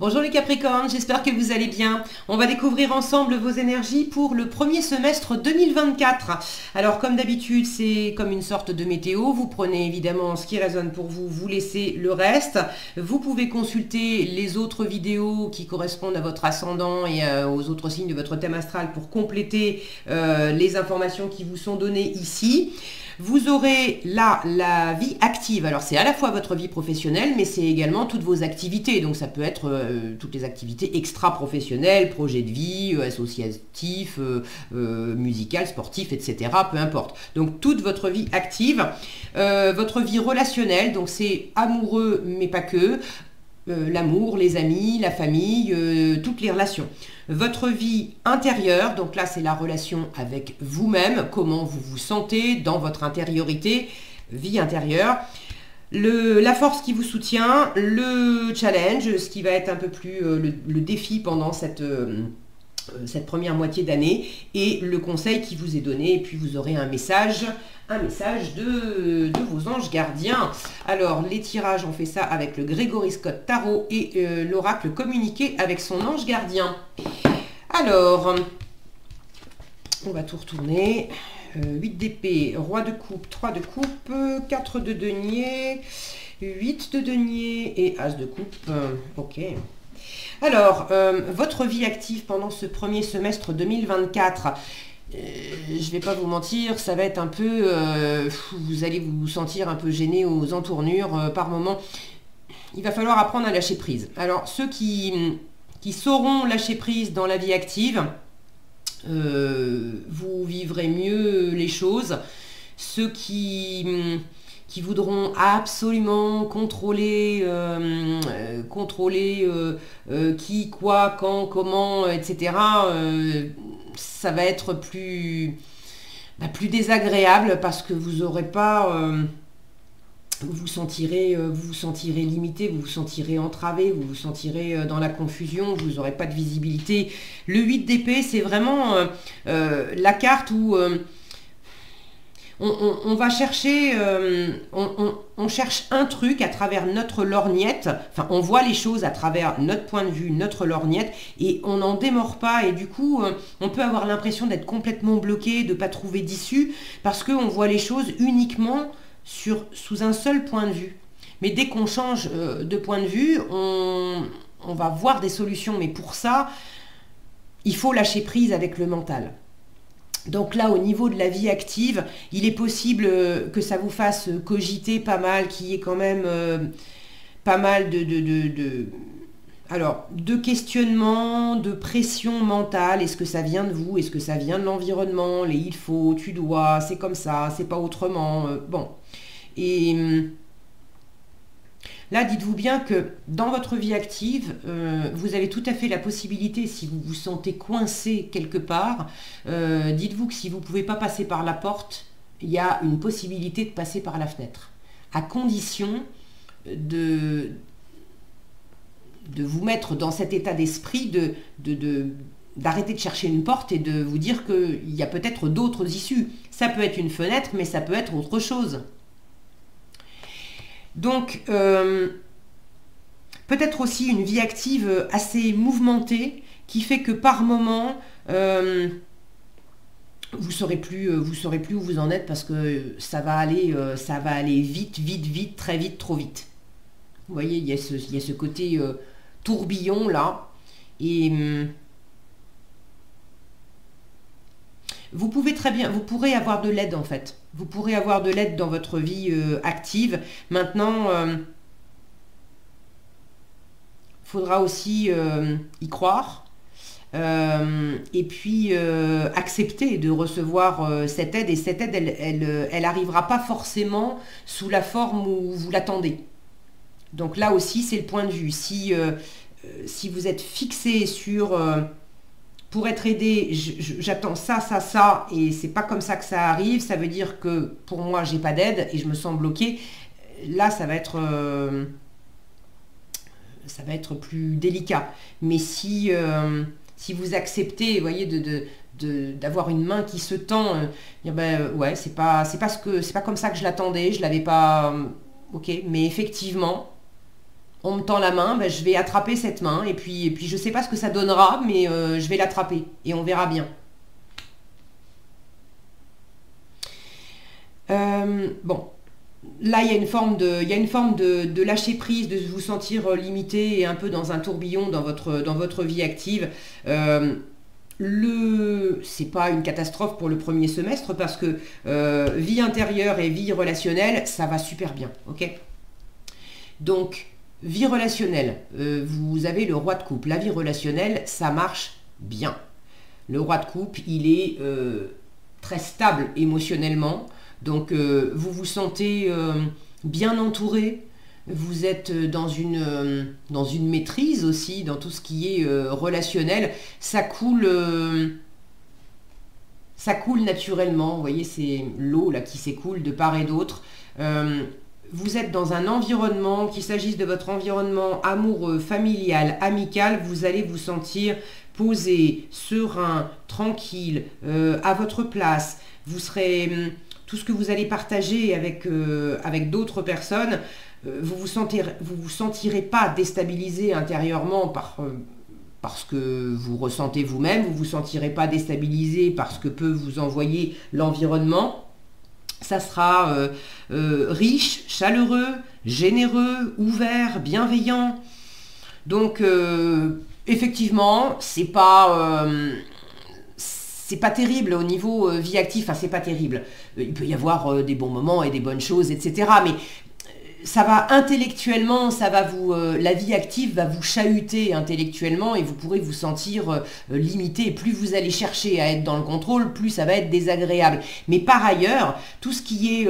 Bonjour les Capricornes, j'espère que vous allez bien. On va découvrir ensemble vos énergies pour le premier semestre 2024. Alors comme d'habitude, c'est comme une sorte de météo. Vous prenez évidemment ce qui résonne pour vous, vous laissez le reste. Vous pouvez consulter les autres vidéos qui correspondent à votre ascendant et aux autres signes de votre thème astral pour compléter les informations qui vous sont données ici. Vous aurez là la vie active. Alors c'est à la fois votre vie professionnelle, mais c'est également toutes vos activités. Donc ça peut être toutes les activités extra-professionnelles, projets de vie, associatifs, musicales, sportifs, etc. Peu importe. Donc toute votre vie active. Votre vie relationnelle, donc c'est amoureux, mais pas que. L'amour, les amis, la famille, toutes les relations. Votre vie intérieure, donc là c'est la relation avec vous-même, comment vous vous sentez dans votre intériorité, vie intérieure. La force qui vous soutient, le challenge, ce qui va être un peu plus le défi pendant cette première moitié d'année, et le conseil qui vous est donné, et puis vous aurez un message de vos anges gardiens. Alors les tirages, on fait ça avec le Gregory Scott Tarot et l'oracle communiqué avec son ange gardien. Alors, on va tout retourner. 8 d'épée, roi de coupe, 3 de coupe, 4 de denier, 8 de denier et as de coupe. Ok. Alors, votre vie active pendant ce premier semestre 2024, je vais pas vous mentir, ça va être un peu... vous allez vous sentir un peu gêné aux entournures par moment. Il va falloir apprendre à lâcher prise. Alors, ceux qui sauront lâcher prise dans la vie active, vous vivrez mieux les choses. Ceux qui voudront absolument contrôler, qui, quoi, quand, comment, etc., ça va être plus désagréable parce que vous n'aurez pas... vous vous sentirez limité, vous vous sentirez entravé, vous vous sentirez dans la confusion, vous n'aurez pas de visibilité. Le 8 d'épée, c'est vraiment la carte où on va chercher, on cherche un truc à travers notre lorgnette, enfin on voit les choses à travers notre point de vue, notre lorgnette, et on n'en démord pas, et du coup on peut avoir l'impression d'être complètement bloqué, de ne pas trouver d'issue, parce qu'on voit les choses uniquement sous un seul point de vue. Mais dès qu'on change de point de vue, on va voir des solutions, mais pour ça, il faut lâcher prise avec le mental. Donc là, au niveau de la vie active, il est possible que ça vous fasse cogiter pas mal, qu'il y ait quand même pas mal de questionnements, de pression mentale. Est-ce que ça vient de vous? Est-ce que ça vient de l'environnement? Les il faut, tu dois, c'est comme ça, c'est pas autrement. Bon. Et là, dites-vous bien que dans votre vie active, vous avez tout à fait la possibilité, si vous vous sentez coincé quelque part, dites-vous que si vous ne pouvez pas passer par la porte, il y a une possibilité de passer par la fenêtre, à condition de vous mettre dans cet état d'esprit d'arrêter de chercher une porte et de vous dire qu'il y a peut-être d'autres issues. Ça peut être une fenêtre, mais ça peut être autre chose. Donc, peut-être aussi une vie active assez mouvementée qui fait que par moment, vous saurez plus où vous en êtes parce que ça va aller vite, vite, vite, très vite, trop vite. Vous voyez, il y a ce côté tourbillon là. Et vous pourrez avoir de l'aide en fait. Vous pourrez avoir de l'aide dans votre vie active. Maintenant, faudra aussi y croire. Et puis accepter de recevoir cette aide. Et cette aide, elle arrivera pas forcément sous la forme où vous l'attendez. Donc là aussi, c'est le point de vue. Si vous êtes fixé sur... pour être aidé, j'attends ça, ça, ça, et c'est pas comme ça que ça arrive, ça veut dire que pour moi, j'ai pas d'aide et je me sens bloquée. Là, ça va être plus délicat. Mais si vous acceptez, vous voyez, d'avoir une main qui se tend, ouais, c'est pas comme ça que je l'attendais, je l'avais pas... ok, mais effectivement, on me tend la main, ben, je vais attraper cette main et puis je ne sais pas ce que ça donnera, mais je vais l'attraper et on verra bien. Bon, là il y a une forme de lâcher prise, de vous sentir limité et un peu dans un tourbillon dans votre vie active. C'est pas une catastrophe pour le premier semestre parce que vie intérieure et vie relationnelle, ça va super bien, ok? Donc, vie relationnelle, vous avez le roi de coupe. La vie relationnelle, ça marche bien. Le roi de coupe, il est très stable émotionnellement. Donc, vous vous sentez bien entouré. Vous êtes dans une maîtrise aussi, dans tout ce qui est relationnel. Ça coule naturellement. Vous voyez, c'est l'eau là qui s'écoule de part et d'autre. Vous êtes dans un environnement, qu'il s'agisse de votre environnement amoureux, familial, amical, vous allez vous sentir posé, serein, tranquille, à votre place. Vous serez... tout ce que vous allez partager avec d'autres personnes, vous vous sentirez pas déstabilisé intérieurement parce que vous ressentez vous-même, vous vous sentirez pas déstabilisé parce que peut vous envoyer l'environnement. Ça sera riche, chaleureux, généreux, ouvert, bienveillant. Donc, effectivement, c'est pas terrible au niveau vie active. Enfin, c'est pas terrible. Il peut y avoir des bons moments et des bonnes choses, etc. Mais ça va intellectuellement, la vie active va vous chahuter intellectuellement et vous pourrez vous sentir limité. Et plus vous allez chercher à être dans le contrôle, plus ça va être désagréable. Mais par ailleurs, tout ce qui est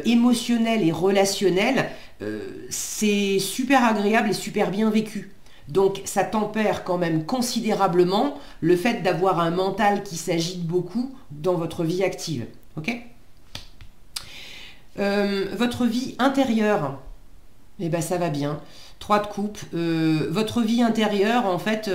émotionnel et relationnel, c'est super agréable et super bien vécu. Donc ça tempère quand même considérablement le fait d'avoir un mental qui s'agite beaucoup dans votre vie active. Ok ? Votre vie intérieure, eh ben ça va bien. 3 de coupe. Votre vie intérieure, en fait,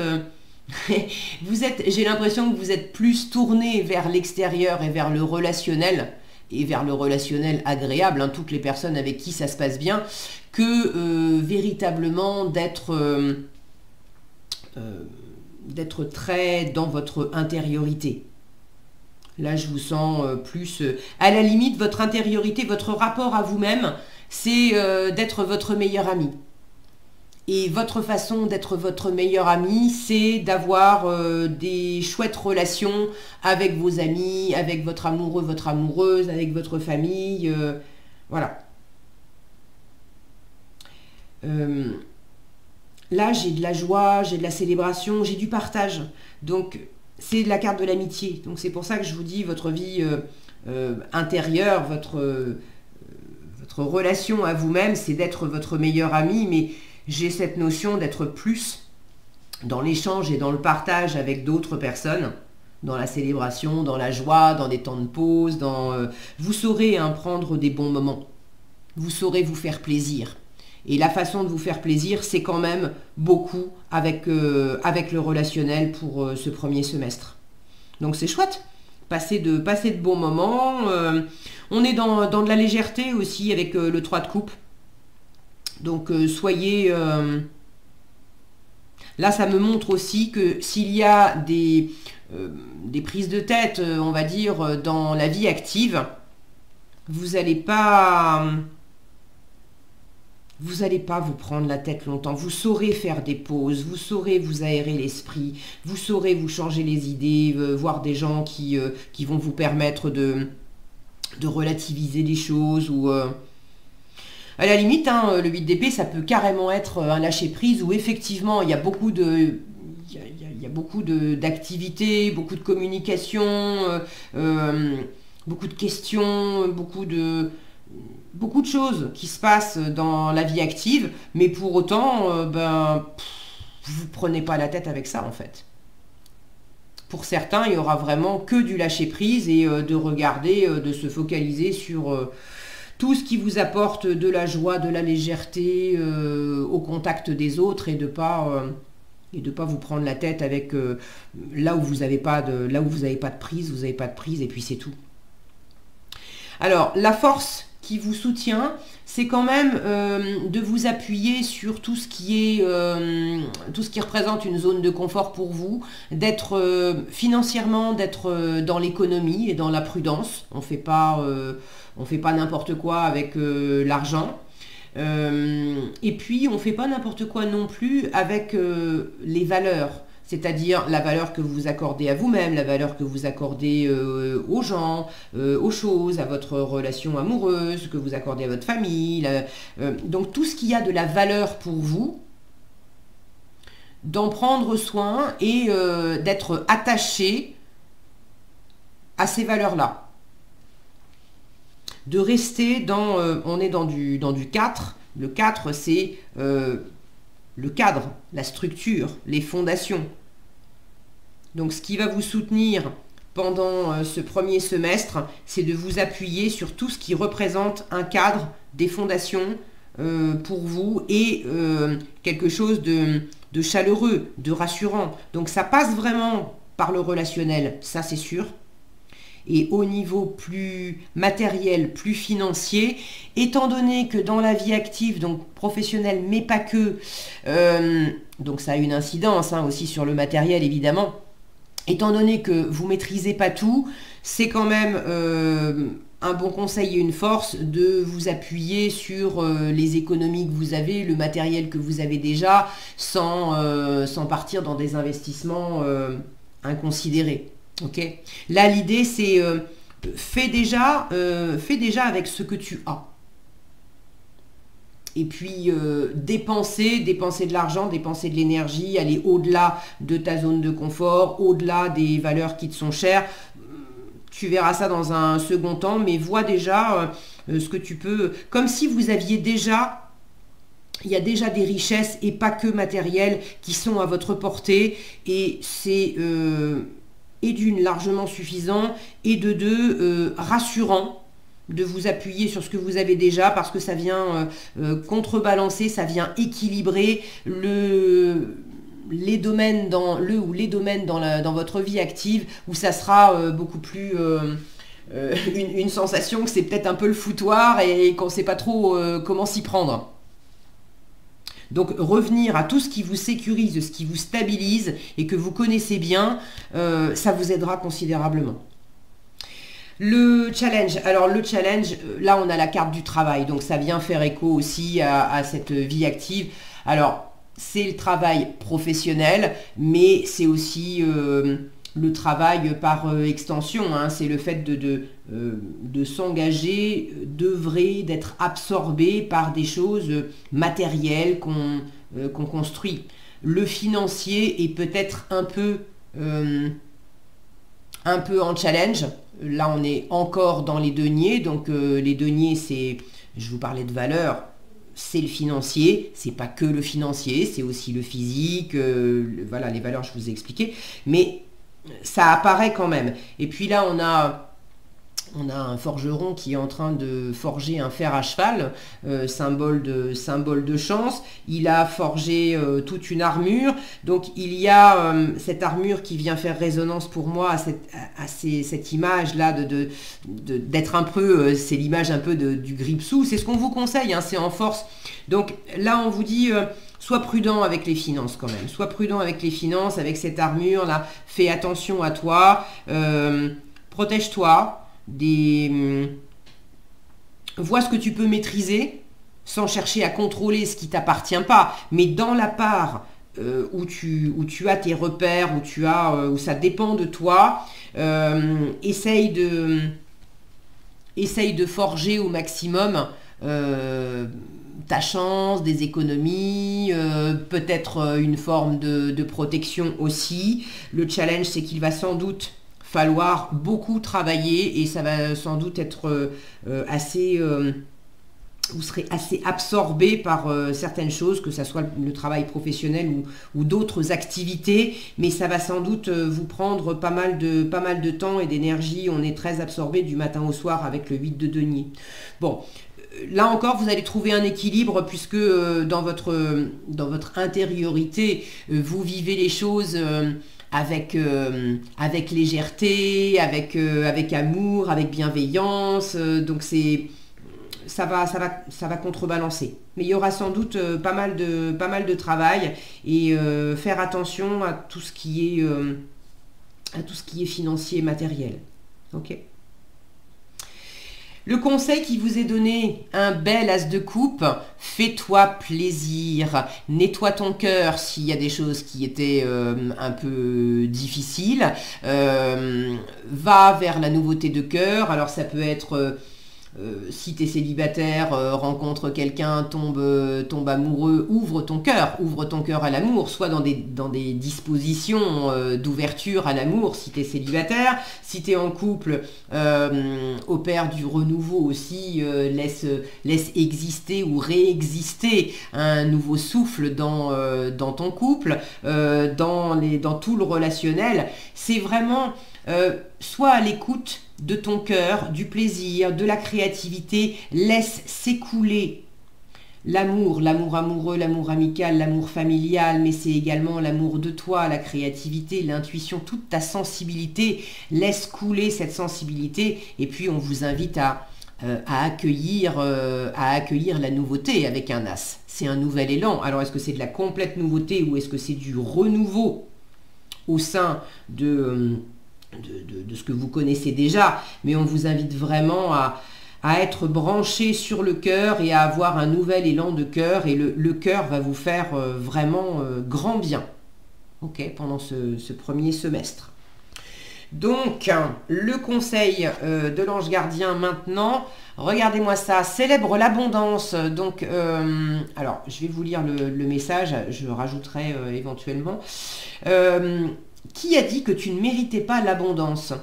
j'ai l'impression que vous êtes plus tourné vers l'extérieur et vers le relationnel, et vers le relationnel agréable, hein, toutes les personnes avec qui ça se passe bien, que véritablement d'être très dans votre intériorité. Là, je vous sens plus... à la limite, votre intériorité, votre rapport à vous-même, c'est d'être votre meilleur ami. Et votre façon d'être votre meilleur ami, c'est d'avoir des chouettes relations avec vos amis, avec votre amoureux, votre amoureuse, avec votre famille. Voilà. Là, j'ai de la joie, j'ai de la célébration, j'ai du partage. Donc... c'est de la carte de l'amitié. Donc c'est pour ça que je vous dis, votre vie intérieure, votre relation à vous-même, c'est d'être votre meilleur ami, mais j'ai cette notion d'être plus dans l'échange et dans le partage avec d'autres personnes, dans la célébration, dans la joie, dans des temps de pause, vous saurez prendre des bons moments. Vous saurez vous faire plaisir. Et la façon de vous faire plaisir, c'est quand même beaucoup avec le relationnel pour ce premier semestre. Donc c'est chouette, passer de bons moments. On est dans de la légèreté aussi avec le 3 de coupe. Donc soyez... Là, ça me montre aussi que s'il y a des prises de tête, on va dire, dans la vie active, vous n'allez pas vous prendre la tête longtemps. Vous saurez faire des pauses, vous saurez vous aérer l'esprit, vous saurez vous changer les idées, voir des gens qui vont vous permettre de relativiser les choses. Ou à la limite, le 8 d'épée, ça peut carrément être un lâcher-prise où effectivement, il y a beaucoup d'activités, beaucoup de communication, beaucoup de questions, beaucoup de choses qui se passent dans la vie active, mais pour autant, vous prenez pas la tête avec ça en fait. Pour certains, il y aura vraiment que du lâcher prise et de regarder, de se focaliser sur tout ce qui vous apporte de la joie, de la légèreté au contact des autres et de pas vous prendre la tête avec là où vous n'avez pas de prise, vous n'avez pas de prise et puis c'est tout. Alors la force qui vous soutient, c'est quand même de vous appuyer sur tout ce qui représente une zone de confort pour vous, d'être financièrement, d'être dans l'économie et dans la prudence. On fait pas n'importe quoi avec l'argent. Et puis on fait pas n'importe quoi non plus avec les valeurs. C'est-à-dire la valeur que vous accordez à vous-même, la valeur que vous accordez aux gens, aux choses, à votre relation amoureuse, que vous accordez à votre famille. Donc tout ce qui a de la valeur pour vous, d'en prendre soin et d'être attaché à ces valeurs-là. De rester dans... on est dans du 4. Le 4, c'est le cadre, la structure, les fondations. Donc ce qui va vous soutenir pendant ce premier semestre, c'est de vous appuyer sur tout ce qui représente un cadre, des fondations pour vous et quelque chose de chaleureux, de rassurant. Donc ça passe vraiment par le relationnel, ça c'est sûr. Et au niveau plus matériel, plus financier, étant donné que dans la vie active, donc professionnelle, mais pas que, donc ça a une incidence aussi sur le matériel évidemment, étant donné que vous ne maîtrisez pas tout, c'est quand même un bon conseil et une force de vous appuyer sur les économies que vous avez, le matériel que vous avez déjà, sans partir dans des investissements inconsidérés. Okay. Là, l'idée, c'est fais déjà avec ce que tu as. Et puis, dépenser de l'argent, dépenser de l'énergie, aller au-delà de ta zone de confort, au-delà des valeurs qui te sont chères. Tu verras ça dans un second temps, mais vois déjà ce que tu peux... Comme si vous aviez déjà... Il y a déjà des richesses, et pas que matérielles, qui sont à votre portée. Et c'est... et d'une largement suffisant, et de deux rassurant de vous appuyer sur ce que vous avez déjà, parce que ça vient contrebalancer, ça vient équilibrer les domaines dans votre vie active, où ça sera beaucoup plus une sensation que c'est peut-être un peu le foutoir et qu'on ne sait pas trop comment s'y prendre. Donc revenir à tout ce qui vous sécurise, ce qui vous stabilise et que vous connaissez bien, ça vous aidera considérablement. Le challenge, alors le challenge, là on a la carte du travail, donc ça vient faire écho aussi à cette vie active. Alors c'est le travail professionnel, mais c'est aussi le travail par extension, hein. C'est le fait de s'engager, d'œuvrer, d'être absorbé par des choses matérielles qu'on construit. Le financier est peut-être un peu en challenge. Là, on est encore dans les deniers. Donc, les deniers, c'est, je vous parlais de valeur, c'est le financier. C'est pas que le financier, c'est aussi le physique. Voilà, les valeurs, je vous ai expliqué. Mais ça apparaît quand même. Et puis là, on a un forgeron qui est en train de forger un fer à cheval, symbole de chance. Il a forgé toute une armure. Donc il y a cette armure qui vient faire résonance pour moi à cette image-là d'être un peu, c'est l'image un peu du Gripsou. C'est ce qu'on vous conseille, hein, c'est en force. Donc là, on vous dit... sois prudent avec les finances quand même. Sois prudent avec les finances, avec cette armure-là. Fais attention à toi. Protège-toi. Vois ce que tu peux maîtriser sans chercher à contrôler ce qui ne t'appartient pas. Mais dans la part où tu as tes repères, où ça dépend de toi, essaye de forger au maximum ta chance, des économies, peut-être une forme de protection aussi. Le challenge, c'est qu'il va sans doute falloir beaucoup travailler et ça va sans doute être vous serez assez absorbé par certaines choses, que ce soit le travail professionnel ou d'autres activités, mais ça va sans doute vous prendre pas mal de temps et d'énergie. On est très absorbé du matin au soir avec le 8 de denier. Bon, là encore, vous allez trouver un équilibre puisque dans votre intériorité, vous vivez les choses avec légèreté, avec amour, avec bienveillance. Donc ça va contrebalancer. Mais il y aura sans doute pas mal de travail et faire attention à tout ce qui est financier et matériel. Ok. Le conseil qui vous est donné, un bel as de coupe, fais-toi plaisir, nettoie ton cœur s'il y a des choses qui étaient un peu difficiles, va vers la nouveauté de cœur. Alors ça peut être si tu es célibataire, rencontre quelqu'un, tombe amoureux, ouvre ton cœur à l'amour, soit dans des dispositions d'ouverture à l'amour si tu es célibataire. Si tu es en couple, opère du renouveau aussi, laisse exister ou réexister un nouveau souffle dans ton couple, dans tout le relationnel. C'est vraiment sois à l'écoute de ton cœur, du plaisir, de la créativité, laisse s'écouler l'amour amoureux, l'amour amical, l'amour familial, mais c'est également l'amour de toi, la créativité, l'intuition, toute ta sensibilité, laisse couler cette sensibilité et puis on vous invite à accueillir la nouveauté avec un as. C'est un nouvel élan. Alors est-ce que c'est de la complète nouveauté ou est-ce que c'est du renouveau au sein de ce que vous connaissez déjà, mais on vous invite vraiment à être branché sur le cœur et à avoir un nouvel élan de cœur et le cœur va vous faire vraiment grand bien, ok, pendant ce premier semestre. Donc, le conseil de l'ange gardien maintenant, regardez-moi ça, célèbre l'abondance. Donc, alors, je vais vous lire le message, je rajouterai éventuellement. Qui a dit que tu ne méritais pas l'abondance?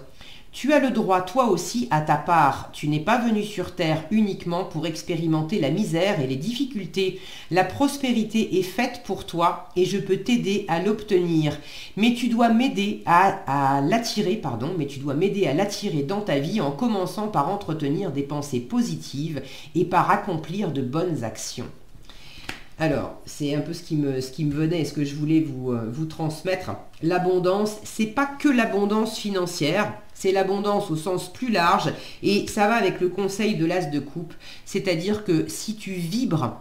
Tu as le droit, toi aussi, à ta part. Tu n'es pas venu sur terre uniquement pour expérimenter la misère et les difficultés. La prospérité est faite pour toi et je peux t'aider à l'obtenir. Mais tu dois m'aider à l'attirer, dans ta vie en commençant par entretenir des pensées positives et par accomplir de bonnes actions. Alors, c'est un peu ce qui me venait, ce que je voulais vous transmettre. L'abondance, c'est pas que l'abondance financière, c'est l'abondance au sens plus large et ça va avec le conseil de l'as de coupe. C'est-à-dire que si tu vibres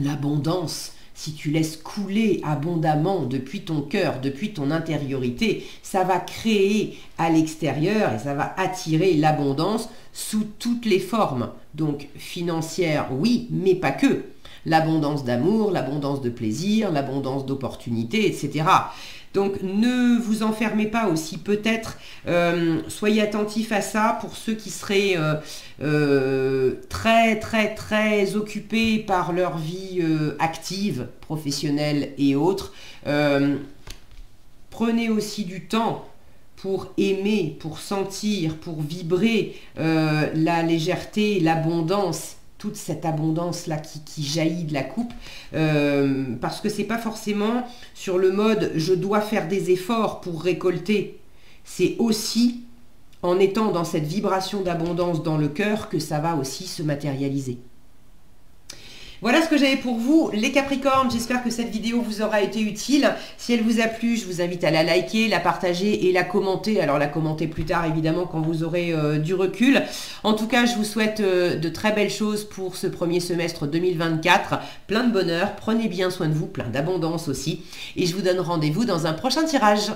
l'abondance, si tu laisses couler abondamment depuis ton cœur, depuis ton intériorité, ça va créer à l'extérieur et ça va attirer l'abondance sous toutes les formes. Donc financière, oui, mais pas que. L'abondance d'amour, l'abondance de plaisir, l'abondance d'opportunités, etc. Donc ne vous enfermez pas aussi, peut-être soyez attentifs à ça pour ceux qui seraient très très très occupés par leur vie active, professionnelle et autres. Prenez aussi du temps pour aimer, pour sentir, pour vibrer la légèreté, l'abondance, toute cette abondance-là qui jaillit de la coupe, parce que c'est pas forcément sur le mode « je dois faire des efforts pour récolter ». C'est aussi en étant dans cette vibration d'abondance dans le cœur que ça va aussi se matérialiser. Voilà ce que j'avais pour vous, les Capricornes. J'espère que cette vidéo vous aura été utile. Si elle vous a plu, je vous invite à la liker, la partager et la commenter. Alors la commenter plus tard, évidemment, quand vous aurez du recul. En tout cas, je vous souhaite de très belles choses pour ce premier semestre 2024. Plein de bonheur, prenez bien soin de vous, plein d'abondance aussi. Et je vous donne rendez-vous dans un prochain tirage.